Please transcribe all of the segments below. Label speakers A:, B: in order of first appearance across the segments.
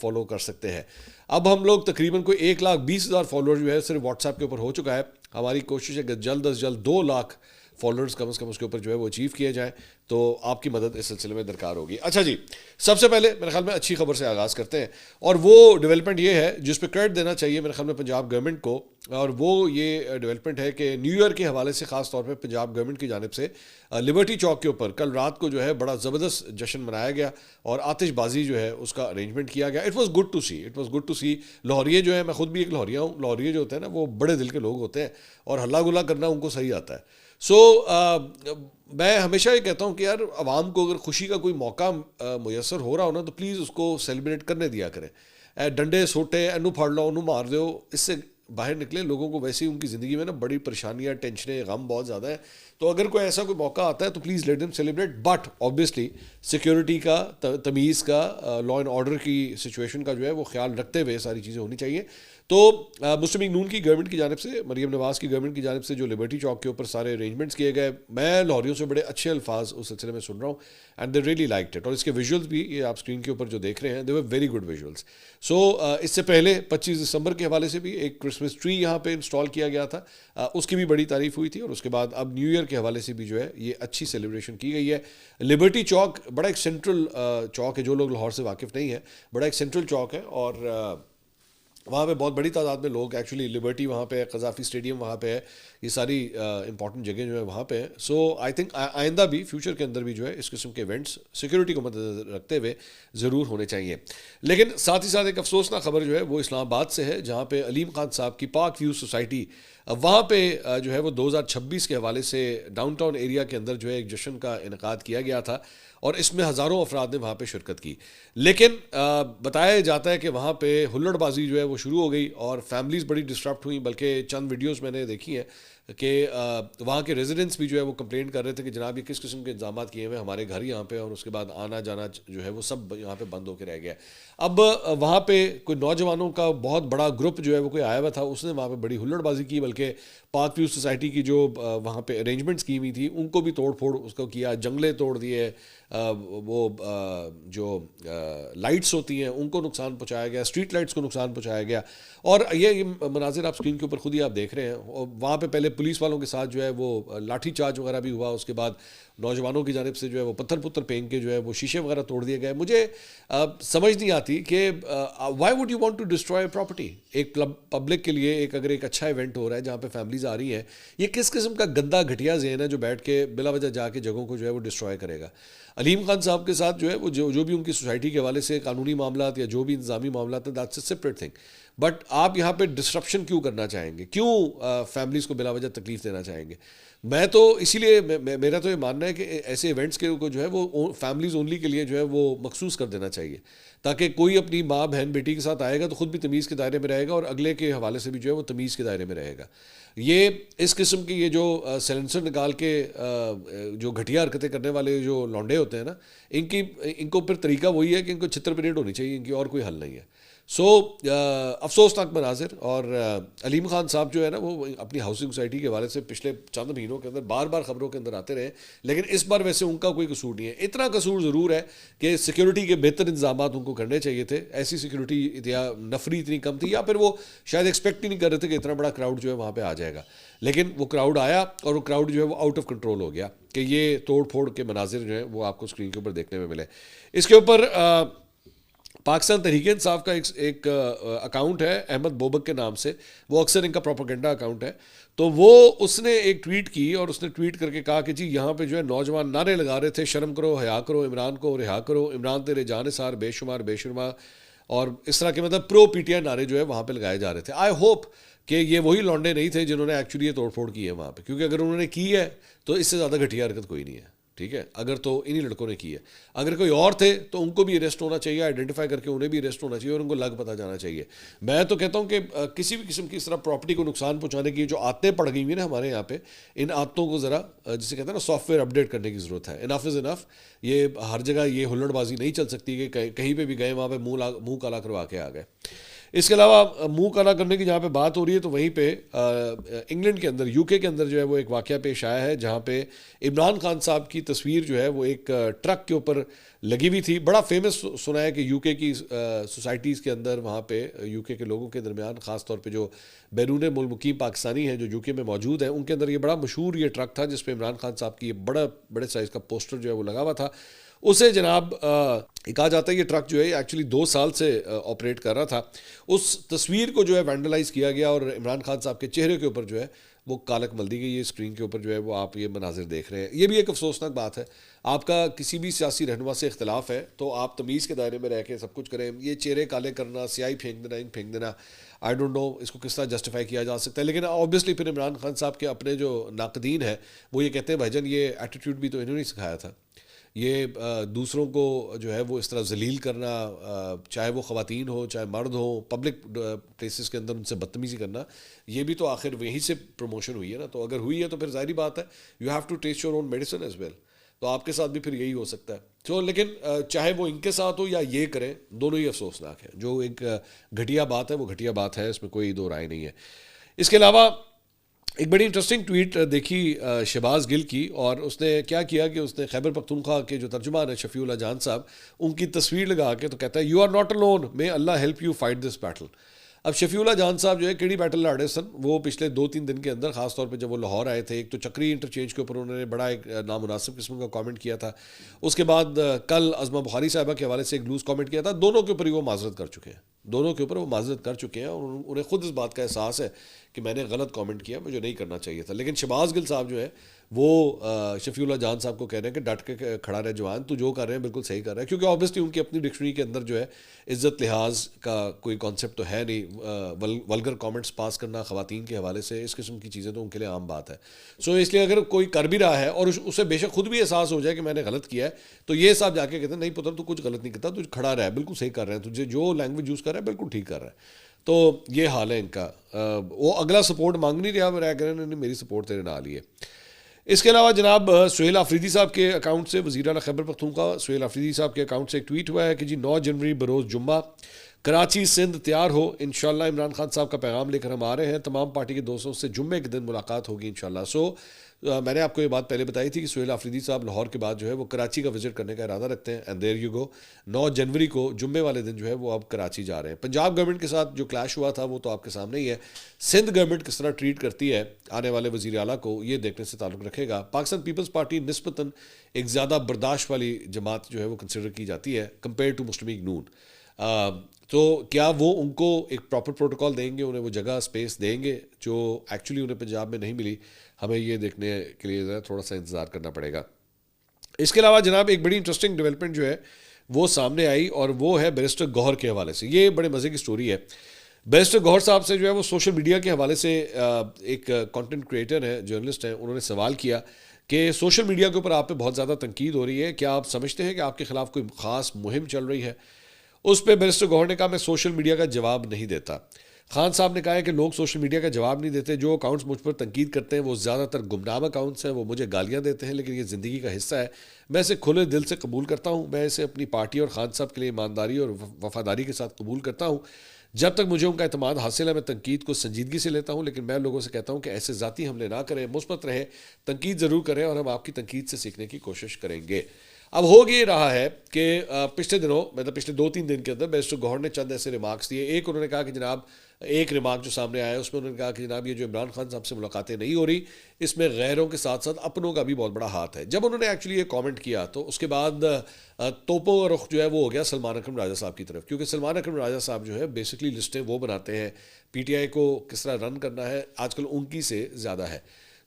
A: Follow کر سکتے ہیں. اب ہم لوگ تقریباً کوئی 1,20,000 فالوور جو ہے صرف واٹس ایپ کے اوپر ہو چکا ہے. ہماری کوشش ہے کہ جلد از جلد 2 لاکھ فالوورز کم از کم اس کے اوپر جو ہے وہ اچیو کیے جائیں, تو آپ کی مدد اس سلسلے میں درکار ہوگی. اچھا جی, سب سے پہلے میرے خیال میں اچھی خبر سے آغاز کرتے ہیں, اور وہ ڈیولپمنٹ یہ ہے جس پہ کریڈٹ دینا چاہیے میرے خیال میں پنجاب گورنمنٹ کو, اور وہ یہ ڈیولپمنٹ ہے کہ نیو ایئر کے حوالے سے خاص طور پہ پنجاب گورنمنٹ کی جانب سے لبرٹی چوک کے اوپر کل رات کو جو ہے بڑا زبردست جشن منایا گیا, اور آتش بازی جو ہے اس کا ارینجمنٹ کیا گیا. اٹ واز گڈ ٹو سی. لاہوریے جو ہے, میں خود بھی ایک لاہوریا ہوں, لاہوریے جو ہوتے ہیں نا وہ بڑے دل کے لوگ ہوتے ہیں, اور ہلا گلا کرنا ان کو صحیح آتا ہے. سو میں ہمیشہ یہ کہتا ہوں کہ یار عوام کو اگر خوشی کا کوئی موقع میسر ہو رہا ہو نا تو پلیز اس کو سیلیبریٹ کرنے دیا کریں. ڈنڈے سوٹے اینو پھاڑ لو انو مار دو, اس سے باہر نکلیں. لوگوں کو ویسے ہی ان کی زندگی میں نا بڑی پریشانیاں, ٹینشنیں, غم بہت زیادہ ہے. تو اگر کوئی ایسا کوئی موقع آتا ہے تو please let them celebrate, but obviously security کا, تمیز کا, لا اینڈ آرڈر کی سچویشن کا جو ہے وہ خیال رکھتے ہوئے ساری چیزیں ہونی چاہیے. تو مسلم لیگ نون کی گورنمنٹ کی جانب سے, مریم نواز کی گورنمنٹ کی جانب سے جو لبرٹی چوک کے اوپر سارے ارینجمنٹس کیے گئے, میں لاہوریوں سے بڑے اچھے الفاظ اس سلسلے میں سن رہا ہوں, and they really liked it. اور اس کے ویژولس بھی یہ آپ اسکرین کے اوپر جو دیکھ رہے ہیں, دے ور ویری گڈ ویژولس. سو اس سے پہلے 25 دسمبر کے حوالے سے بھی ایک کرسمس ٹری یہاں پہ انسٹال کیا گیا تھا, اس کی بھی بڑی تعریف ہوئی تھی. اور اس کے بعد اب نیو ایئر کے حوالے سے بھی جو ہے یہ اچھی سیلیبریشن کی گئی ہے. لبرٹی چوک بڑا ایک سینٹرل چوک ہے, جو لوگ لاہور سے واقف نہیں ہے, بڑا ایک سینٹرل چوک ہے, اور وہاں پہ بہت بڑی تعداد میں لوگ ایکچولی, لبرٹی وہاں پہ ہے, قذافی اسٹیڈیم وہاں پہ ہے, یہ ساری امپورٹنٹ جگہ جو ہے وہاں پہ ہیں. سو آئی تھنک آئندہ بھی فیوچر کے اندر بھی جو ہے اس قسم کے ایونٹس سیکورٹی کو مد نظر رکھتے ہوئے ضرور ہونے چاہیے. لیکن ساتھ ہی ساتھ ایک افسوسناک خبر جو ہے وہ اسلام آباد سے ہے, جہاں پہ علیم خان صاحب کی پاک ویو سوسائٹی, وہاں پہ جو ہے وہ 2026 کے حوالے سے ڈاؤن ٹاؤن ایریا کے اندر جو ہے ایک جشن کا انعقاد کیا گیا تھا, اور اس میں ہزاروں افراد نے وہاں پہ شرکت کی. لیکن بتایا جاتا ہے کہ وہاں پہ ہلڑ بازی جو ہے وہ شروع ہو گئی, اور فیملیز بڑی ڈسٹرپٹ ہوئیں. بلکہ چند ویڈیوز میں نے دیکھی ہیں کہ وہاں کے ریزیڈنٹس بھی جو ہے وہ کمپلین کر رہے تھے کہ جناب یہ کس قسم کے انتظامات کیے ہوئے ہمارے گھر یہاں پہ, اور اس کے بعد آنا جانا جو ہے وہ سب یہاں پہ بند ہو کے رہ گیا. اب وہاں پہ کوئی نوجوانوں کا بہت بڑا گروپ جو ہے وہ کوئی آیا ہوا تھا, اس نے وہاں پہ بڑی ہلڑ بازی کی. بلکہ پاک ویو سوسائٹی کی جو وہاں پہ ارینجمنٹس کی ہوئی تھی ان کو بھی توڑ پھوڑ اس کو کیا, جنگلے توڑ دیے, وہ جو لائٹس ہوتی ہیں ان کو نقصان پہنچایا گیا, اسٹریٹ لائٹس کو نقصان پہنچایا گیا. اور یہ مناظر آپ اسکرین کے اوپر خود ہی آپ دیکھ رہے ہیں. وہاں پہ پہلے پولیس والوں کے ساتھ جو ہے وہ لاٹھی چارج وغیرہ بھی ہوا, اس کے بعد نوجوانوں کی جانب سے جو ہے وہ پتھر پھینک کے جو ہے وہ شیشے وغیرہ توڑ دیے گئے. مجھے سمجھ نہیں آتی کہ why would you want to destroy property. ایک پبلک کے لیے اگر ایک اچھا ایونٹ ہو رہا ہے جہاں پہ فیملیز آ رہی ہیں, یہ کس قسم کا گندا گھٹیا ذہن ہے جو بیٹھ کے بلا وجہ جا کے جگہوں کو جو ہے وہ ڈسٹروائے کرے گا. علیم خان صاحب کے ساتھ جو ہے وہ جو بھی ان کی سوسائٹی کے حوالے سے قانونی معاملات یا جو بھی انتظامی معاملات ہیں, that's a separate thing. But آپ یہاں پہ ڈسرپشن کیوں کرنا چاہیں گے, کیوں فیملیز کو بلا وجہ تکلیف دینا چاہیں گے؟ میں تو اسی لیے میرا تو یہ ماننا ہے کہ ایسے ایونٹس کے کو جو ہے وہ فیملیز اونلی کے لیے جو ہے وہ مخصوص کر دینا چاہیے, تاکہ کوئی اپنی ماں بہن بیٹی کے ساتھ آئے گا تو خود بھی تمیز کے دائرے میں رہے گا, اور اگلے کے حوالے سے بھی جو ہے وہ تمیز کے دائرے میں رہے گا. یہ اس قسم کی یہ جو سیلنسر نکال کے جو گھٹیا حرکتیں کرنے والے جو لونڈے ہوتے ہیں نا, ان کو پھر طریقہ وہی ہے کہ ان کو چھتر پریڈ ہونی چاہیے, ان کی اور کوئی حل نہیں ہے. سو افسوسناک مناظر. اور علیم خان صاحب جو ہے نا وہ اپنی ہاؤسنگ سوسائٹی کے حوالے سے پچھلے چند مہینوں کے اندر بار بار خبروں کے اندر آتے رہے, لیکن اس بار ویسے ان کا کوئی قصور نہیں ہے. اتنا قصور ضرور ہے کہ سیکیورٹی کے بہتر انتظامات ان کو کرنے چاہیے تھے. ایسی سیکیورٹی یا نفری اتنی کم تھی, یا پھر وہ شاید ایکسپیکٹ ہی نہیں کر رہے تھے کہ اتنا بڑا کراؤڈ جو ہے وہاں پہ آ جائے گا. لیکن وہ کراؤڈ آیا, اور وہ کراؤڈ جو ہے وہ آؤٹ آف کنٹرول ہو گیا کہ یہ توڑ پھوڑ کے مناظر جو ہیں وہ آپ کو اسکرین کے اوپر دیکھنے میں ملے. اس کے اوپر پاکستان تحریک انصاف کا ایک اکاؤنٹ ہے احمد بوبک کے نام سے, وہ اکثر ان کا پروپیگنڈا اکاؤنٹ ہے. تو وہ اس نے ایک ٹویٹ کی, اور اس نے ٹویٹ کر کے کہا کہ جی یہاں پہ جو ہے نوجوان نعرے لگا رہے تھے, شرم کرو, حیا کرو, عمران کو رہا کرو, عمران تیرے جانثار بے شمار بے شرما, اور اس طرح کے مطلب پرو پی ٹی آئی نعرے جو ہے وہاں پہ لگائے جا رہے تھے. آئی ہوپ کہ یہ وہی لونڈے نہیں تھے جنہوں نے ایکچولی یہ توڑ پھوڑ کی ہے وہاں پہ, کیونکہ اگر انہوں نے کی ہے تو اس سے زیادہ گھٹیا حرکت کوئی نہیں ہے. ٹھیک ہے, اگر تو انہی لڑکوں نے کی ہے. اگر کوئی اور تھے تو ان کو بھی اریسٹ ہونا چاہیے, آئیڈینٹیفائی کر کے انہیں بھی اریسٹ ہونا چاہیے, اور ان کو لگ پتہ جانا چاہیے. میں تو کہتا ہوں کہ کسی بھی قسم کی اس طرح پراپرٹی کو نقصان پہنچانے کی جو عادتیں پڑ گئی ہوئی نا ہمارے یہاں پہ, ان عادتوں کو ذرا جسے کہتے ہیں نا سافٹ ویئر اپڈیٹ کرنے کی ضرورت ہے. انف از انف. یہ ہر جگہ یہ ہلڑ بازی نہیں چل سکتی کہ کہیں پہ بھی گئے وہاں پہ منہ کالا کروا کے آ گئے. اس کے علاوہ منہ کالا کرنے کی جہاں پہ بات ہو رہی ہے تو وہیں پہ انگلینڈ کے اندر یو کے اندر جو ہے وہ ایک واقعہ پیش آیا ہے جہاں پہ عمران خان صاحب کی تصویر جو ہے وہ ایک ٹرک کے اوپر لگی ہوئی تھی. بڑا فیمس سنا ہے کہ یو کے کی سوسائٹیز کے اندر وہاں پہ یو کے لوگوں کے درمیان خاص طور پہ جو بیرون ملک مقیم پاکستانی ہیں جو یو کے میں موجود ہیں ان کے اندر یہ بڑا مشہور یہ ٹرک تھا جس پہ عمران خان صاحب کی یہ بڑے سائز کا پوسٹر جو ہے وہ لگا ہوا تھا. اسے جناب کہا جاتا ہے یہ ٹرک جو ہے ایکچولی 2 سال سے آپریٹ کر رہا تھا. اس تصویر کو جو ہے وینڈلائز کیا گیا اور عمران خان صاحب کے چہرے کے اوپر جو ہے وہ کالک مل دی گئی. یہ اسکرین کے اوپر جو ہے وہ آپ یہ مناظر دیکھ رہے ہیں. یہ بھی ایک افسوسناک بات ہے. آپ کا کسی بھی سیاسی رہنما سے اختلاف ہے تو آپ تمیز کے دائرے میں رہ کے سب کچھ کریں. یہ چہرے کالے کرنا, سیاہی پھینک دینا, انک پھینک دینا, آئی ڈونٹ نو اس کو کس طرح جسٹیفائی کیا جا سکتا ہے. لیکن آبویسلی پھر عمران خان صاحب کے اپنے جو ناقدین ہیں وہ یہ کہتے ہیں بھائی جان یہ ایٹیٹیوڈ بھی تو انہوں نے سکھایا تھا. یہ دوسروں کو جو ہے وہ اس طرح ذلیل کرنا, چاہے وہ خواتین ہو چاہے مرد ہو, پبلک پلیسز کے اندر ان سے بدتمیزی کرنا, یہ بھی تو آخر وہیں سے پروموشن ہوئی ہے نا. تو اگر ہوئی ہے تو پھر ظاہری بات ہے you have to test your own medicine as well. تو آپ کے ساتھ بھی پھر یہی ہو سکتا ہے. تو لیکن چاہے وہ ان کے ساتھ ہو یا یہ کریں, دونوں ہی افسوسناک ہے. جو ایک گھٹیا بات ہے وہ گھٹیا بات ہے, اس میں کوئی دو رائے نہیں ہے. اس کے علاوہ ایک بڑی انٹرسٹنگ ٹویٹ دیکھی شہباز گل کی, اور اس نے کیا کیا کہ اس نے خیبر پختونخوا کے جو ترجمان ہے شفیع اللہ جان صاحب ان کی تصویر لگا کے تو کہتا ہے you are not alone, may Allah help you fight this battle. اب شفیع اللہ جان صاحب جو ہے کیڑی بیٹل لڑے سن وہ پچھلے 2-3 دن کے اندر, خاص طور پہ جب وہ لاہور آئے تھے. ایک تو چکری انٹرچینج کے اوپر انہوں نے بڑا ایک نامناسب قسم کا کامنٹ کیا تھا. اس کے بعد کل عظمہ بخاری صاحبہ کے حوالے سے ایک لوز کامنٹ کیا تھا. دونوں کے اوپر ہی وہ معذرت کر چکے ہیں, دونوں کے اوپر وہ معذرت کر چکے ہیں, اور انہیں خود اس بات کا احساس ہے کہ میں نے غلط کامنٹ کیا, مجھے نہیں کرنا چاہیے تھا. لیکن شہباز گل صاحب جو ہے وہ شفیع اللہ جان صاحب کو کہہ رہے ہیں کہ ڈٹ کے کھڑا رہے جوان, تو جو کر رہے ہیں بالکل صحیح کر رہے ہیں. کیونکہ آبویسلی ان کی اپنی ڈکشنری کے اندر جو ہے عزت لحاظ کا کوئی کانسیپٹ تو ہے نہیں. ولگر کامنٹس پاس کرنا خواتین کے حوالے سے, اس قسم کی چیزیں تو ان کے لیے عام بات ہے. سو اس لیے اگر کوئی کر بھی رہا ہے اور اسے بے شک خود بھی احساس ہو جائے کہ میں نے غلط کیا ہے, تو یہ صاحب جا کے کہتے ہیں نہیں پتر تو کچھ غلط نہیں کرتا, تو کھڑا رہا ہے بالکل صحیح کر رہے ہیں, تجھے جو لینگویج یوز کر رہا ہے بالکل ٹھیک کر رہا ہے. تو یہ حال ہے ان کا. وہ اگلا سپورٹ مانگ نہیں رہا, رہ کر میری سپورٹ تیرے نال ہی ہے. اس کے علاوہ جناب سہیل آفریدی صاحب کے اکاؤنٹ سے, وزیر اعلیٰ خیبر پختونخوا سہیل آفریدی صاحب کے اکاؤنٹ سے ایک ٹویٹ ہوا ہے کہ جی 9 جنوری بروز جمعہ کراچی سندھ تیار ہو, انشاءاللہ عمران خان صاحب کا پیغام لے کر ہم آ رہے ہیں, تمام پارٹی کے دوستوں سے جمعے کے دن ملاقات ہوگی انشاءاللہ. سو میں نے آپ کو یہ بات پہلے بتائی تھی کہ سہیل آفریدی صاحب لاہور کے بعد جو ہے وہ کراچی کا وزٹ کرنے کا ارادہ رکھتے ہیں, اینڈ دیر یو گو. 9 جنوری کو جمعے والے دن جو ہے وہ اب کراچی جا رہے ہیں. پنجاب گورنمنٹ کے ساتھ جو کلیش ہوا تھا وہ تو آپ کے سامنے ہی ہے. سندھ گورنمنٹ کس طرح ٹریٹ کرتی ہے آنے والے وزیر اعلیٰ کو, یہ دیکھنے سے تعلق رکھے گا. پاکستان پیپلز پارٹی نسبتاً ایک زیادہ برداشت والی جماعت جو ہے وہ کنسیڈر کی جاتی ہے کمپیئر ٹو مسلم لیگ نون. تو کیا وہ ان کو ایک پراپر پروٹوکال دیں گے, انہیں وہ جگہ اسپیس دیں گے جو ایکچولی انہیں پنجاب میں نہیں ملی؟ ہمیں یہ دیکھنے کے لیے تھوڑا سا انتظار کرنا پڑے گا. اس کے علاوہ جناب ایک بڑی انٹرسٹنگ ڈیولپمنٹ جو ہے وہ سامنے آئی, اور وہ ہے بیرسٹر گوہر کے حوالے سے. یہ بڑے مزے کی سٹوری ہے. بیرسٹر گوہر صاحب سے جو ہے وہ سوشل میڈیا کے حوالے سے ایک کانٹینٹ کریٹر ہیں, جرنلسٹ ہیں, انہوں نے سوال کیا کہ سوشل میڈیا کے اوپر آپ پہ بہت زیادہ تنقید ہو رہی ہے, کیا آپ سمجھتے ہیں کہ آپ کے خلاف کوئی خاص مہم چل رہی ہے؟ اس پہ بیرسٹر گوہر نے کہا میں سوشل میڈیا کا جواب نہیں دیتا. خان صاحب نے کہا ہے کہ لوگ سوشل میڈیا کا جواب نہیں دیتے, جو اکاؤنٹس مجھ پر تنقید کرتے ہیں وہ زیادہ تر گمنام اکاؤنٹس ہیں, وہ مجھے گالیاں دیتے ہیں, لیکن یہ زندگی کا حصہ ہے, میں اسے کھلے دل سے قبول کرتا ہوں, میں اسے اپنی پارٹی اور خان صاحب کے لیے ایمانداری اور وفاداری کے ساتھ قبول کرتا ہوں. جب تک مجھے ان کا اعتماد حاصل ہے میں تنقید کو سنجیدگی سے لیتا ہوں, لیکن میں لوگوں سے کہتا ہوں کہ ایسے ذاتی حملے نہ کریں, مثبت رہیں, تنقید ضرور کریں, اور ہم آپ کی تنقید سے سیکھنے کی کوشش کریں گے. اب ہو یہ رہا ہے کہ پچھلے دنوں مطلب پچھلے 2-3 دن کے اندر بیرسٹر گوہر نے چند ایسے ریمارکس دیے. ایک انہوں نے کہا کہ جناب, ایک ریمارک جو سامنے آیا اس میں انہوں نے کہا کہ جناب یہ جو عمران خان صاحب سے ملاقاتیں نہیں ہو رہی, اس میں غیروں کے ساتھ ساتھ اپنوں کا بھی بہت بڑا ہاتھ ہے. جب انہوں نے ایکچولی یہ کامنٹ کیا تو اس کے بعد توپوں کا رخ جو ہے وہ ہو گیا سلمان اکرم راجہ صاحب کی طرف, کیونکہ سلمان اکرم راجہ صاحب جو ہے بیسکلی لسٹیں وہ بناتے ہیں, پی ٹی آئی کو کس طرح رن کرنا ہے آج کل ان کی سے زیادہ ہے.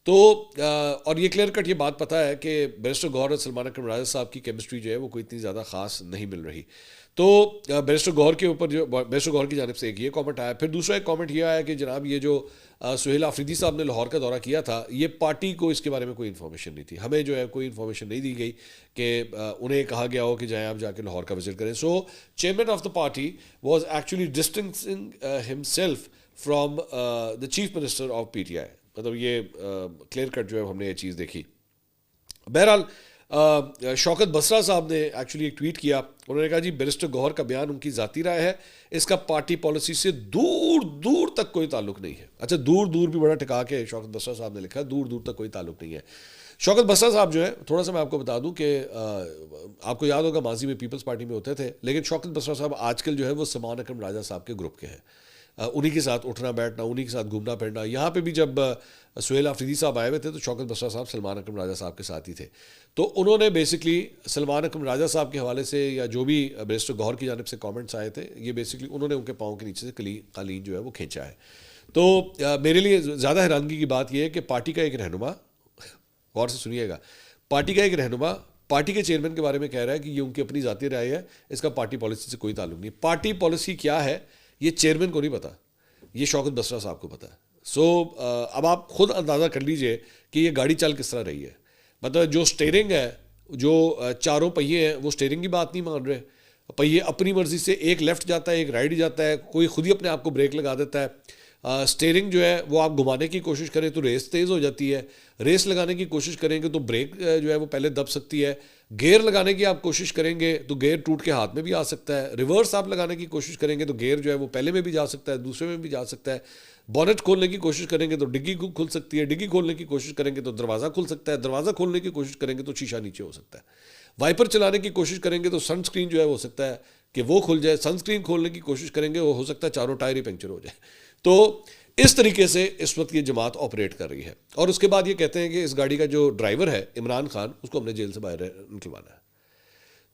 A: تو اور یہ کلیئر کٹ یہ بات پتہ ہے کہ بیرسٹر گوہر اور سلمان اکرم راجہ صاحب کی کیمسٹری جو ہے وہ کوئی اتنی زیادہ خاص نہیں مل رہی. تو بیرسٹر گوہر کے اوپر جو بیرسٹر گوہر کی جانب سے ایک یہ کامنٹ آیا. پھر دوسرا ایک کامنٹ یہ آیا کہ جناب یہ جو سہیل آفریدی صاحب نے لاہور کا دورہ کیا تھا, یہ پارٹی کو اس کے بارے میں کوئی انفارمیشن نہیں تھی, ہمیں جو ہے کوئی انفارمیشن نہیں دی گئی کہ انہیں کہا گیا ہو کہ جائیں آپ جا کے لاہور کا وزٹ کریں. So chairman of the party was actually distancing himself from the chief minister of P T I. مطلب یہ کلیئر کٹ جو ہے ہم نے یہ چیز دیکھی. بہرحال شوکت بسرا صاحب نے ایکچولی ایک ٹویٹ کیا. انہوں نے کہا جی بیرسٹر گوہر کا بیان ان کی ذاتی رائے ہے, اس کا پارٹی پالیسی سے دور دور تک کوئی تعلق نہیں ہے. اچھا, دور دور بھی بڑا ٹکا کے شوکت بسرا صاحب نے لکھا ہے, دور دور تک کوئی تعلق نہیں ہے. شوکت بسرا صاحب جو ہے, تھوڑا سا میں آپ کو بتا دوں کہ آپ کو یاد ہوگا ماضی میں پیپلز پارٹی میں ہوتے تھے, لیکن شوکت بسرا صاحب آج کل جو ہے وہ سلمان اکرم راجہ صاحب کے گروپ کے ہیں. انہی کے ساتھ اٹھنا بیٹھنا, انہی کے ساتھ گھومنا پھرنا. یہاں پہ بھی جب سہیل آفریدی صاحب آئے ہوئے تھے تو شوکت بسرا صاحب سلمان اکرم راجہ صاحب کے ساتھ ہی تھے. تو انہوں نے بیسکلی سلمان اکرم راجہ صاحب کے حوالے سے یا جو بھی بیرسٹر گوہر کی جانب سے کامنٹس آئے تھے, یہ بیسکلی انہوں نے ان کے پاؤں کے نیچے سے قالین جو ہے وہ کھینچا ہے. تو میرے لیے زیادہ حیرانگی کی بات یہ ہے کہ پارٹی کا ایک رہنما, غور سے سنیے گا, پارٹی کا ایک رہنما پارٹی کے چیئرمین کے بارے میں کہہ رہا ہے کہ یہ ان کی اپنی ذاتی رائے ہے, اس کا پارٹی پالیسی سے کوئی تعلق نہیں. پارٹی پالیسی کیا ہے یہ چیئرمین کو نہیں پتا, یہ شوکت بسرا صاحب کو پتا ہے. سو اب آپ خود اندازہ کر لیجئے کہ یہ گاڑی چل کس طرح رہی ہے. مطلب جو سٹیئرنگ ہے, جو چاروں پہیے ہیں, وہ سٹیئرنگ کی بات نہیں مان رہے. پہیے اپنی مرضی سے ایک لیفٹ جاتا ہے, ایک رائٹ جاتا ہے, کوئی خود ہی اپنے آپ کو بریک لگا دیتا ہے. سٹیئرنگ جو ہے وہ آپ گھمانے کی کوشش کریں تو ریس تیز ہو جاتی ہے, ریس لگانے کی کوشش کریں گے تو بریک جو ہے وہ پہلے دب سکتی ہے, گیئر لگانے کی آپ کوشش کریں گے تو گیئر ٹوٹ کے ہاتھ میں بھی آ سکتا ہے, ریورس آپ لگانے کی کوشش کریں گے تو گیئر جو ہے وہ پہلے میں بھی جا سکتا ہے, دوسرے میں بھی جا سکتا ہے. بونٹ کھولنے کی کوشش کریں گے تو ڈگی کھل سکتی ہے, ڈگی کھولنے کی کوشش کریں گے تو دروازہ کھل سکتا ہے, دروازہ کھولنے کی کوشش کریں گے تو شیشہ نیچے ہو سکتا ہے. وائپر چلانے کی کوشش کریں گے تو سن اسکرین جو ہے ہو سکتا ہے کہ وہ کھل جائے, سن اسکرین کھولنے کی کوشش کریں گے وہ ہو سکتا ہے چاروں ٹائر ہی پنکچر ہو جائے. تو اس طریقے سے اس وقت یہ جماعت آپریٹ کر رہی ہے. اور اس کے بعد یہ کہتے ہیں کہ اس گاڑی کا جو ڈرائیور ہے عمران خان, اس کو ہم نے جیل سے باہر نکلوانا ہے.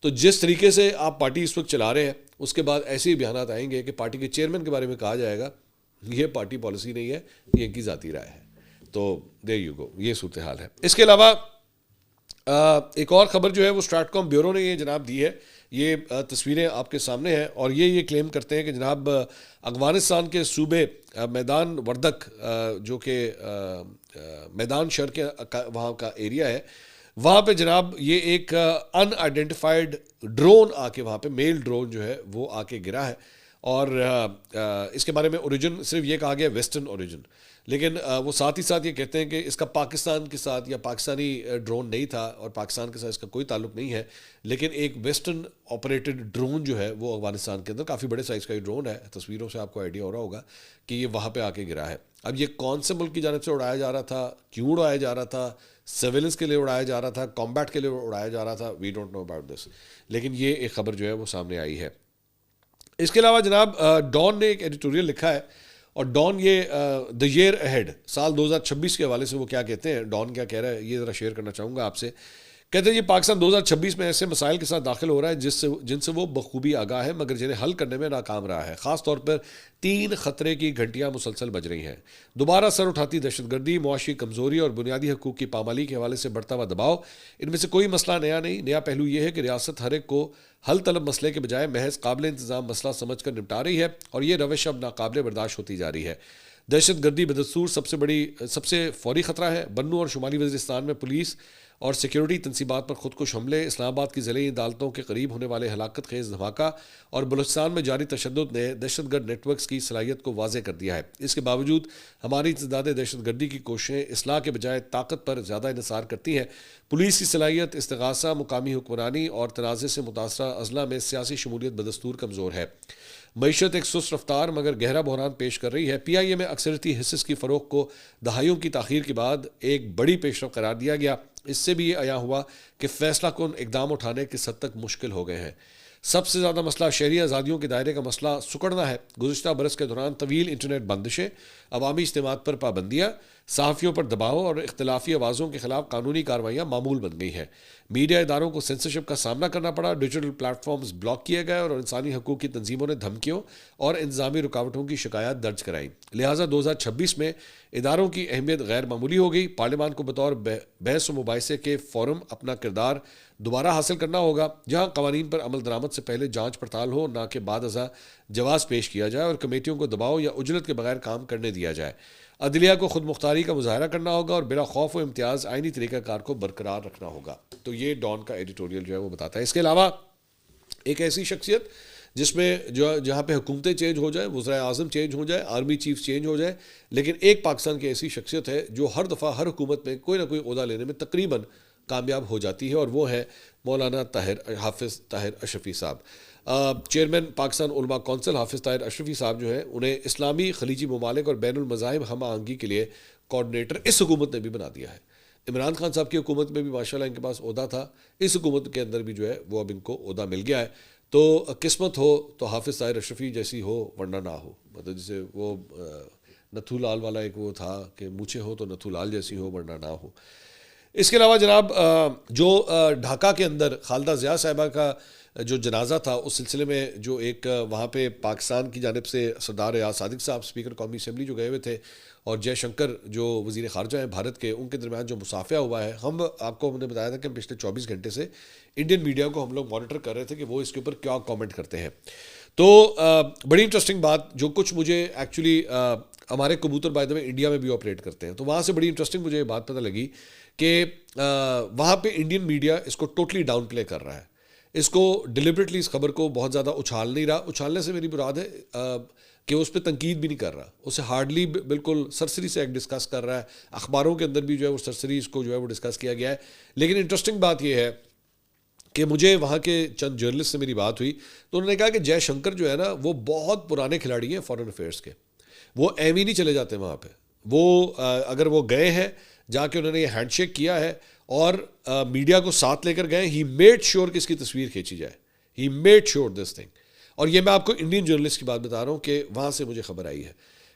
A: تو جس طریقے سے آپ پارٹی اس وقت چلا رہے ہیں, اس کے بعد ایسے ہی بیانات آئیں گے کہ پارٹی کے چیئرمین کے بارے میں کہا جائے گا یہ پارٹی پالیسی نہیں ہے, یہ ان کی ذاتی رائے ہے. تو دیر یو گو, یہ صورتحال ہے. اس کے علاوہ ایک اور خبر جو ہے وہ اسٹریٹ کام بیورو نے یہ جناب دی ہے. یہ تصویریں آپ کے سامنے ہیں اور یہ کلیم کرتے ہیں کہ جناب افغانستان کے صوبے میدان وردک جو کہ میدان شہر کے وہاں کا ایریا ہے, وہاں پہ جناب یہ ایک ان آئیڈینٹیفائڈ ڈرون آ کے وہاں پہ میل ڈرون جو ہے وہ آ کے گرا ہے. اور اس کے بارے میں اوریجن صرف یہ کہا گیا ویسٹرن اوریجن, لیکن وہ ساتھ ہی ساتھ یہ کہتے ہیں کہ اس کا پاکستان کے ساتھ یا پاکستانی ڈرون نہیں تھا اور پاکستان کے ساتھ اس کا کوئی تعلق نہیں ہے, لیکن ایک ویسٹرن آپریٹڈ ڈرون جو ہے وہ افغانستان کے اندر کافی بڑے سائز کا یہ ڈرون ہے. تصویروں سے آپ کو آئیڈیا ہو رہا ہوگا کہ یہ وہاں پہ آ کے گرا ہے. اب یہ کون سے ملک کی جانب سے اڑایا جا رہا تھا, کیوں اڑایا جا رہا تھا, سرویلنس کے لیے اڑایا جا رہا تھا, کمبیٹ کے لیے اڑایا جا رہا تھا, we don't know about this, لیکن یہ ایک خبر جو ہے وہ سامنے آئی ہے. اس کے علاوہ جناب ڈان نے ایک ایڈیٹوریل لکھا ہے, اور ڈان یہ دا ایئر اہیڈ سال 2026 کے حوالے سے وہ کیا کہتے ہیں, ڈان کیا کہہ رہا ہے یہ ذرا شیئر کرنا چاہوں گا آپ سے. کہتے ہیں یہ پاکستان 2026 میں ایسے مسائل کے ساتھ داخل ہو رہا ہے جن سے وہ بخوبی آگاہ ہے مگر جنہیں حل کرنے میں ناکام رہا ہے. خاص طور پر 3 خطرے کی گھنٹیاں مسلسل بج رہی ہیں. دوبارہ سر اٹھاتی دہشت گردی, معاشی کمزوری اور بنیادی حقوق کی پامالی کے حوالے سے بڑھتا ہوا دباؤ. ان میں سے کوئی مسئلہ نیا نہیں. نیا پہلو یہ ہے کہ ریاست ہر ایک کو حل طلب مسئلے کے بجائے محض قابل انتظام مسئلہ سمجھ کر نپٹا رہی ہے, اور یہ روش اب ناقابل برداشت ہوتی جا رہی ہے. دہشت گردی بدستور سب سے فوری خطرہ ہے. بنو اور شمالی وزیرستان میں پولیس اور سیکیورٹی تنصیبات پر خودکش حملے, اسلام آباد کی ضلعی عدالتوں کے قریب ہونے والے ہلاکت خیز دھماکہ اور بلوچستان میں جاری تشدد نے دہشت گرد نیٹ ورکس کی صلاحیت کو واضح کر دیا ہے. اس کے باوجود ہماری امتداد دہشت گردی کی کوششیں اصلاح کے بجائے طاقت پر زیادہ انحصار کرتی ہیں. پولیس کی صلاحیت, استغاثہ, مقامی حکمرانی اور تنازع سے متاثرہ اضلاع میں سیاسی شمولیت بدستور کمزور ہے. معیشت ایک سست رفتار مگر گہرا بحران پیش کر رہی ہے. پی آئی اے میں اکثریتی حصص کی فروخت کو دہائیوں کی تاخیر کے بعد ایک بڑی پیش رفت قرار دیا گیا. اس سے بھی یہ عیاں ہوا کہ فیصلہ کن اقدام اٹھانے کس حد تک مشکل ہو گئے ہیں. سب سے زیادہ مسئلہ شہری آزادیوں کے دائرے کا مسئلہ سکڑنا ہے. گزشتہ برس کے دوران طویل انٹرنیٹ بندشیں, عوامی اجتماعات پر پابندیاں, صحافیوں پر دباؤ اور اختلافی آوازوں کے خلاف قانونی کارروائیاں معمول بن گئی ہیں. میڈیا اداروں کو سینسرشپ کا سامنا کرنا پڑا, ڈیجیٹل پلیٹ فارمز بلاک کیے گئے اور انسانی حقوق کی تنظیموں نے دھمکیوں اور انتظامی رکاوٹوں کی شکایات درج کرائیں. لہٰذا 2026 میں اداروں کی اہمیت غیر معمولی ہو گئی. پارلیمان کو بطور بحث و مباحثے کے فورم اپنا کردار دوبارہ حاصل کرنا ہوگا, جہاں قوانین پر عمل درآمد سے پہلے جانچ پڑتال ہو, نہ کہ بعد ازاں جواز پیش کیا جائے اور کمیٹیوں کو دباؤ یا اجرت کے بغیر کام کرنے دیا جائے. عدلیہ کو خود مختاری کا مظاہرہ کرنا ہوگا اور بلا خوف و امتیاز آئینی طریقہ کار کو برقرار رکھنا ہوگا. تو یہ ڈان کا ایڈیٹوریل جو ہے وہ بتاتا ہے. اس کے علاوہ ایک ایسی شخصیت جس میں جہاں پہ حکومتیں چینج ہو جائیں, وزرائے اعظم چینج ہو جائے, آرمی چیف چینج ہو جائے, لیکن ایک پاکستان کی ایسی شخصیت ہے جو ہر دفعہ ہر حکومت میں کوئی نہ کوئی عہدہ لینے میں تقریباً کامیاب ہو جاتی ہے، اور وہ ہے مولانا حافظ طاہر اشرفی صاحب. چیئرمین پاکستان علماء کونسل حافظ طاہر اشرفی صاحب جو ہیں انہیں اسلامی خلیجی ممالک اور بین المذاہب ہم آہنگی کے لیے کوآرڈینیٹر اس حکومت نے بھی بنا دیا ہے. عمران خان صاحب کی حکومت میں بھی ماشاءاللہ ان کے پاس عہدہ تھا، اس حکومت کے اندر بھی جو ہے وہ اب ان کو عہدہ مل گیا ہے. تو قسمت ہو تو حافظ طاہر اشرفی جیسی ہو ورنہ نہ ہو، مطلب جیسے وہ نتھو لال والا ایک وہ تھا کہ مونچھیں ہو تو نتھو لال جیسی ہو ورنہ نہ ہو. اس کے علاوہ جناب جو ڈھاکہ کے اندر خالدہ ضیاء صاحبہ کا جو جنازہ تھا، اس سلسلے میں جو ایک وہاں پہ پاکستان کی جانب سے سردار ریاض صادق صاحب اسپیکر قومی اسمبلی جو گئے ہوئے تھے، اور جے شنکر جو وزیر خارجہ ہیں بھارت کے، ان کے درمیان جو مصافحہ ہوا ہے، ہم نے بتایا تھا کہ پچھلے 24 گھنٹے سے انڈین میڈیا کو ہم لوگ مانیٹر کر رہے تھے کہ وہ اس کے اوپر کیا کامنٹ کرتے ہیں. تو بڑی انٹرسٹنگ بات جو کچھ مجھے ایکچولی ہمارے کبوتر بائی دا وے انڈیا میں بھی آپریٹ کرتے ہیں، تو وہاں سے بڑی انٹرسٹنگ مجھے یہ بات پتہ لگی کہ وہاں پہ انڈین میڈیا اس کو ٹوٹلی ڈاؤن پلے کر رہا ہے، اس کو ڈیلیبریٹلی اس خبر کو بہت زیادہ اچھال نہیں رہا. اچھالنے سے میری مراد ہے کہ اس پہ تنقید بھی نہیں کر رہا، اسے ہارڈلی بالکل سرسری سے ایک ڈسکس کر رہا ہے. اخباروں کے اندر بھی جو ہے وہ سرسری اس کو جو ہے وہ ڈسکس کیا گیا ہے. لیکن انٹرسٹنگ بات یہ ہے کہ مجھے وہاں کے چند جرنلسٹ سے میری بات ہوئی تو انہوں نے کہا کہ جے شنکر جو ہے نا وہ بہت پرانے کھلاڑی ہیں فارن افیئرس کے، وہ ایم ہی نہیں چلے جاتے وہاں پہ. وہ اگر وہ گئے ہیں جا کے انہوں نے یہ ہینڈ شیک کیا ہے اور میڈیا کو ساتھ لے کر گئے، ہی میڈ شیور کہ اس کی تصویر کھینچی جائے، he made sure this thing. اور یہ میں آپ کو انڈین جرنلسٹ کی بات بتا رہا ہوں کہ وہاں سے مجھے خبر آئی ہے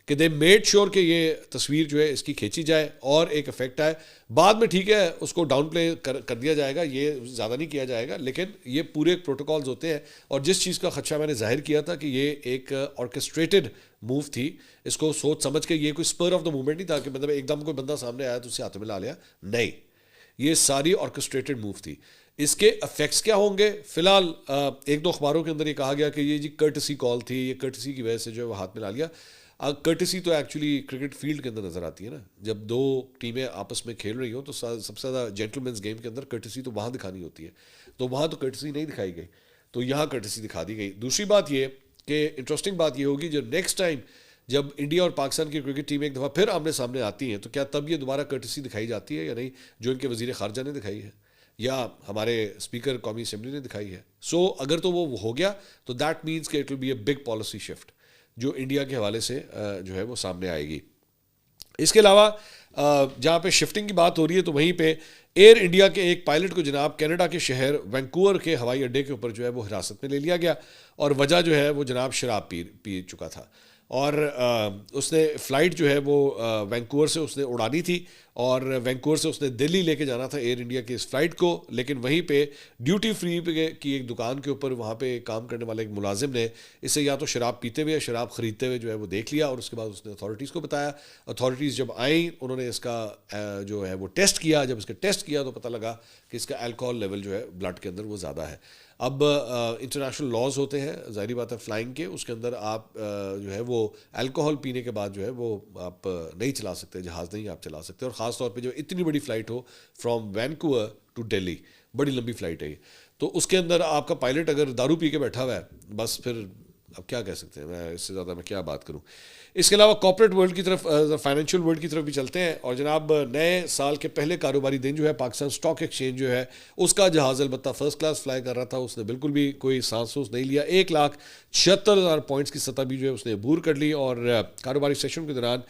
A: کہ دے میڈ شیور کہ یہ تصویر جو ہے اس کی کھینچی جائے اور ایک افیکٹ آئے. بعد میں ٹھیک ہے اس کو ڈاؤن پلے کر دیا جائے گا، یہ زیادہ نہیں کیا جائے گا، لیکن یہ پورے پروٹوکالز ہوتے ہیں. اور جس چیز کا خدشہ میں نے ظاہر کیا تھا کہ یہ ایک آرکسٹریٹڈ موو تھی، اس کو سوچ سمجھ کے، یہ کوئی اسپر آف دا موومنٹ نہیں تھا کہ مطلب ایک دم کوئی بندہ سامنے آیا تو اسے ہاتھ میں لا لیا، نہیں، یہ ساری آرکسٹریٹڈ موو تھی. اس کے افیکٹس کیا ہوں گے؟ فی الحال ایک دو اخباروں کے اندر یہ کہا گیا کہ یہ جی کرٹسی کال تھی، یہ کرٹسی کی وجہ سے جو ہے وہ ہاتھ میں لا لیا. کرٹسی تو ایکچولی کرکٹ فیلڈ کے اندر نظر آتی ہے نا، جب دو ٹیمیں آپس میں کھیل رہی ہوں تو سب سے زیادہ جینٹل مینس گیم کے اندر کرٹسی تو وہاں دکھانی ہوتی ہے، تو وہاں تو کرٹسی نہیں دکھائی گئی، تو یہاں کرٹسی دکھا دی گئی. دوسری بات یہ کہ انٹرسٹنگ بات یہ ہوگی جو نیکسٹ ٹائم جب انڈیا اور پاکستان کی کرکٹ ٹیم ایک دفعہ پھر آمنے سامنے آتی ہیں تو کیا تب یہ دوبارہ کرٹسی دکھائی جاتی ہے یا نہیں، جو ان کے وزیر خارجہ نے دکھائی ہے یا ہمارے اسپیکر قومی اسمبلی نے دکھائی ہے. سو اگر تو وہ ہو گیا تو دیٹ مینس کہ it will be a big policy shift جو انڈیا کے حوالے سے جو ہے وہ سامنے آئے گی. اس کے علاوہ جہاں پہ شفٹنگ کی بات ہو رہی ہے تو وہیں پہ ایئر انڈیا کے ایک پائلٹ کو جناب کینیڈا کے شہر وینکوور کے ہوائی اڈے کے اوپر جو ہے وہ حراست میں لے لیا گیا، اور وجہ جو ہے وہ جناب شراب پی چکا تھا، اور اس نے فلائٹ جو ہے وہ وینکوور سے اس نے اڑانی تھی، اور وینکوور سے اس نے دلی لے کے جانا تھا ایئر انڈیا کی اس فلائٹ کو. لیکن وہیں پہ ڈیوٹی فری کی ایک دکان کے اوپر وہاں پہ کام کرنے والے ایک ملازم نے اسے یا تو شراب پیتے ہوئے یا شراب خریدتے ہوئے جو ہے وہ دیکھ لیا، اور اس کے بعد اس نے اتھارٹیز کو بتایا. اتھارٹیز جب آئیں انہوں نے اس کا جو ہے وہ ٹیسٹ کیا، جب اس کا ٹیسٹ کیا تو پتہ لگا کہ اس کا الکوہول لیول جو ہے بلڈ کے اندر وہ زیادہ ہے. اب انٹرنیشنل لاز ہوتے ہیں ظاہری بات ہے فلائنگ کے، اس کے اندر آپ جو ہے وہ الکوہول پینے کے بعد جو ہے وہ آپ نہیں چلا سکتے، جہاز نہیں آپ چلا سکتے، اور خاص طور پہ جو اتنی بڑی فلائٹ ہو فرام وینکوور ٹو دہلی، بڑی لمبی فلائٹ ہے یہ، تو اس کے اندر آپ کا پائلٹ اگر دارو پی کے بیٹھا ہوا ہے بس پھر اب کیا کہہ سکتے ہیں، میں اس سے زیادہ میں کیا بات کروں. اس کے علاوہ کارپوریٹ ورلڈ کی طرف، فائنینشیل ورلڈ کی طرف بھی چلتے ہیں. اور جناب نئے سال کے پہلے کاروباری دن جو ہے پاکستان اسٹاک ایکسچینج جو ہے اس کا جہاز البتہ فرسٹ کلاس فلائی کر رہا تھا، اس نے بالکل بھی کوئی سانس سوس نہیں لیا. 1,76,000 پوائنٹس کی سطح بھی جو ہے اس نے عبور کر لی، اور کاروباری سیشن کے دوران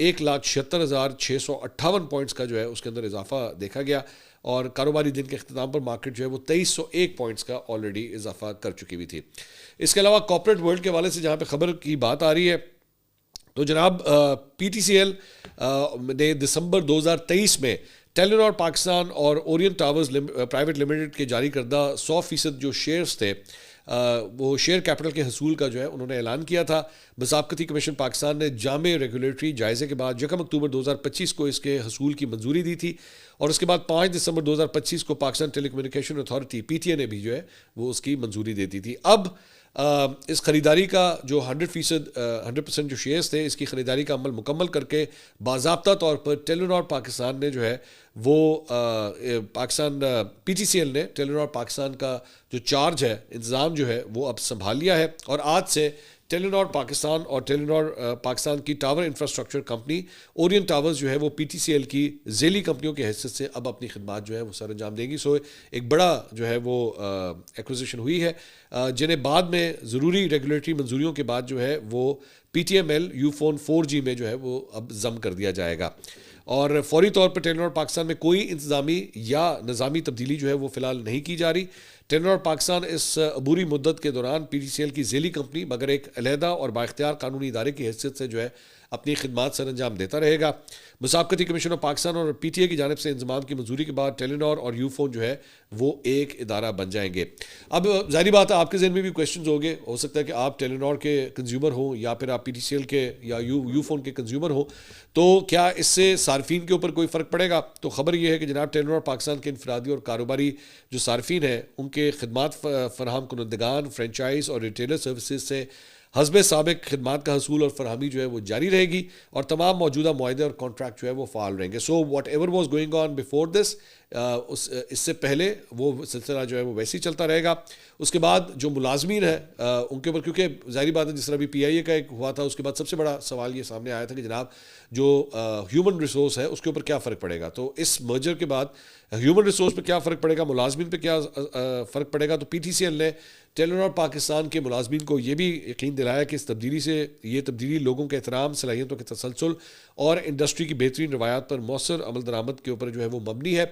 A: 1,76,658 پوائنٹس کا جو ہے اس کے اندر اضافہ دیکھا گیا، اور کاروباری دن کے اختتام پر مارکیٹ جو ہے وہ 2,301 پوائنٹس کا آلریڈی اضافہ کر چکی ہوئی تھی. اس کے علاوہ کارپوریٹ ورلڈ کے حوالے سے جہاں پہ خبر کی بات آ رہی ہے تو جناب پی ٹی سی ایل نے دسمبر 2023 میں ٹیلی نار پاکستان اور اورینٹ ٹاورز پرائیویٹ لمیٹڈ کے جاری کردہ 100% جو شیئرز تھے وہ شیئر کیپٹل کے حصول کا جو ہے انہوں نے اعلان کیا تھا. بضابطتی کمیشن پاکستان نے جامع ریگولیٹری جائزے کے بعد 1 اکتوبر 2025 کو اس کے حصول کی منظوری دی تھی، اور اس کے بعد 5 دسمبر 2025 کو Pakistan telecommunication authority P T A نے بھی جو ہے وہ اس کی منظوری دے دی تھی. اب اس خریداری کا جو 100% جو شیئرز تھے اس کی خریداری کا عمل مکمل کر کے باضابطہ طور پر ٹیلی نار پاکستان نے جو ہے وہ Pakistan P T C L نے ٹیلی نار پاکستان کا جو چارج ہے، انتظام جو ہے وہ اب سنبھال لیا ہے، اور آج سے ٹیلی نار پاکستان اور ٹیلی نار پاکستان کی tower infrastructure company Orient towers جو ہے وہ پی ٹی سی ایل کی ذیلی کمپنیوں کی حیثیت سے اب اپنی خدمات جو ہے وہ سر انجام دیں گی. سو ایک بڑا جو ہے وہ ایکوزیشن ہوئی ہے, جنہیں بعد میں ضروری ریگولیٹری منظوریوں کے بعد جو ہے وہ P T M L Ufone 4G میں جو ہے وہ اب ضم کر دیا جائے گا. اور فوری طور پر ٹیلی نار پاکستان میں کوئی انتظامی یا نظامی تبدیلی جو ہے وہ فی الحال نہیں کی جا رہی. ٹیلی نار پاکستان اس عبوری مدت کے دوران پی ٹی سی ایل کی ذیلی کمپنی مگر ایک علیحدہ اور بااختیار قانونی ادارے کی حیثیت سے جو ہے اپنی خدمات سر انجام دیتا رہے گا. مسابقتی کمیشن آف پاکستان اور پی ٹی اے کی جانب سے انضمام کی منظوری کے بعد ٹیلی نار اور یو فون جو ہے وہ ایک ادارہ بن جائیں گے. اب ظاہری بات ہے آپ کے ذہن میں بھی کویشچنز ہوں گے, ہو سکتا ہے کہ آپ ٹیلی نار کے کنزیومر ہوں یا پھر آپ پی ٹی سی ایل کے یا یو فون کے کنزیومر ہوں, تو کیا اس سے صارفین کے اوپر کوئی فرق پڑے گا؟ تو خبر یہ ہے کہ جناب ٹیلی نار پاکستان کے انفرادی اور کاروباری جو صارفین ہیں ان کے خدمات فراہم کنندگان فرینچائز اور ریٹیلر سروسز سے حسب سابق خدمات کا حصول اور فراہمی جو ہے وہ جاری رہے گی, اور تمام موجودہ معاہدے اور کانٹریکٹ جو ہے وہ فعال رہیں گے. So whatever was going on before this, اس سے پہلے وہ سلسلہ جو ہے وہ ویسے ہی چلتا رہے گا. اس کے بعد جو ملازمین ہیں ان کے اوپر, کیونکہ ظاہری بات ہے جس طرح بھی پی آئی اے کا ایک ہوا تھا, اس کے بعد سب سے بڑا سوال یہ سامنے آیا تھا کہ جناب جو ہیومن ریسورس ہے اس کے اوپر کیا فرق پڑے گا. تو اس مرجر کے بعد ہیومن ریسورس پہ کیا فرق پڑے گا, ملازمین پہ کیا فرق پڑے گا. تو پی ٹی سی ایل نے ٹیلی نار پاکستان کے ملازمین کو یہ بھی یقین دلایا کہ اس تبدیلی سے یہ تبدیلی لوگوں کے احترام, صلاحیتوں کے تسلسل اور انڈسٹری کی بہترین روایات پر مؤثر عمل درآمد کے اوپر جو ہے وہ مبنی ہے.